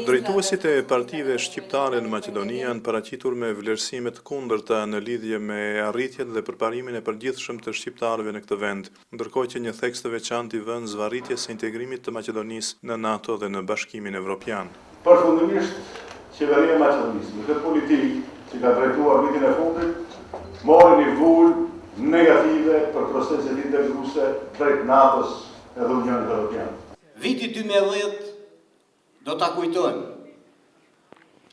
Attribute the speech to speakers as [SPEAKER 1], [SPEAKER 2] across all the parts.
[SPEAKER 1] Drejtuesit e partive shqiptare në Maqedoni janë paraqitur me vlerësime të kundërta në lidhje me arritjet dhe përparimin e përgjithshëm të shqiptarëve në këtë vend, ndërkohë që një theks të veçantë i vën zvarritjes së integrimit të Maqedonisë në NATO dhe në Bashkimin Evropian.
[SPEAKER 2] Përfundimisht, qeveria e Maqedonisë me këtë politikë që ka drejtuar vitin e fundit, mori një vulë negative për proceset integruese drejt NATO-s edhe Unionit Evropian.
[SPEAKER 3] Viti 2010 do ta kujtojmë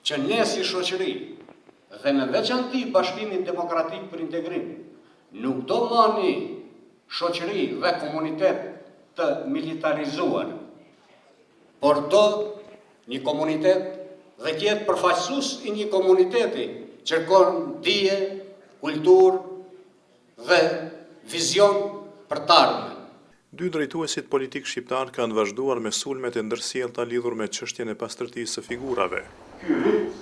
[SPEAKER 3] që ne si shoqëri dhe në veçanti Bashkimi Demokratik për Integrim nuk do mani shoqëri dhe komunitet të militarizuar, por do një komunitet dhe tjetë përfaqësues i një komuniteti që kërkon dije, kulturë dhe vizion për të ardhmen.
[SPEAKER 1] Dy drejtuesit politik shqiptar kanë vazhduar me sulmet e ndërsjellta lidhur me çështjen e pastërtisë së figurave.
[SPEAKER 2] Ky vit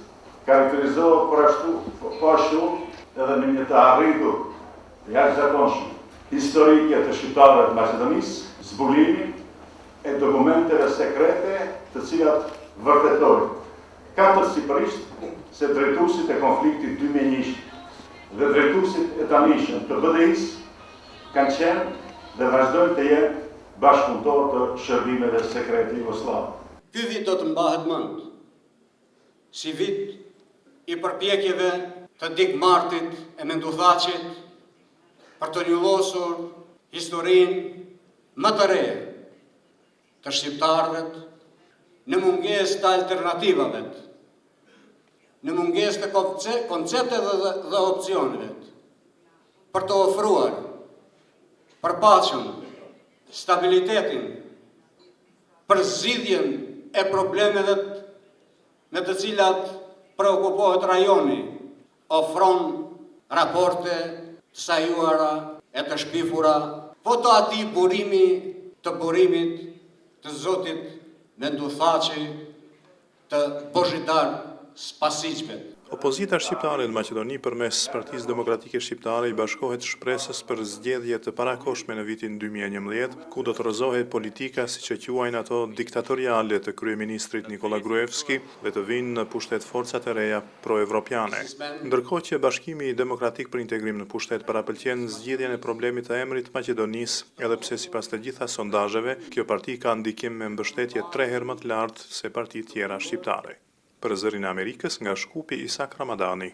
[SPEAKER 2] karakterizohet po ashtu edhe me një të arritur jashtëzakonshme historike të shqiptarëve të Maqedonisë, zbulimin e dokumenteve sekrete të cilat vërtetojnë katërsipërisht se drejtuesit e konfliktit 2001 dhe drejtuesit e tanishëm të BDI-s kanë qenë dhe vazhdojnë të jenë bashkëpunëtor të shërbimeve sekrete jugoslave.
[SPEAKER 3] Ky vit do të mbahet mend si vit i përpjekjeve të dikmartit e menduthaqit për të njollosur historinë më të re të shqiptarëve në mungesë të alternativave, në mungesë të koncepteve dhe opsioneve për të ofruar përpaqen, stabilitetin, përzgjidhjen e problemeve me të cilat preokupohet rajoni, ofron raporte të sajuara e të shpifura, po të atij burimi të burimit të zotit menduthaqi të Božidar Spasićvet.
[SPEAKER 1] Opozita shqiptare në Maqedoni përmes Partisë Demokratike Shqiptare i bashkohet shpresës për zgjedhje të parakohshme në vitin 2011, ku do të rrëzohet politika siç e quajnë ato diktatoriale të kryeministrit Nikola Gruevski dhe të vinë në pushtet forcat e reja pro-evropiane. Ndërkohë që Bashkimi Demokratik për Integrim në pushtet parapëlqen zgjidhjen e problemit të emrit Maqedonisë, edhe pse sipas të gjitha sondazheve, kjo parti ka ndikim me mbështetje 3 herë më të lartë se partitë tjera shqiptare. Për Zërin e Amerikës nga Shkupi, Isak Ramadani.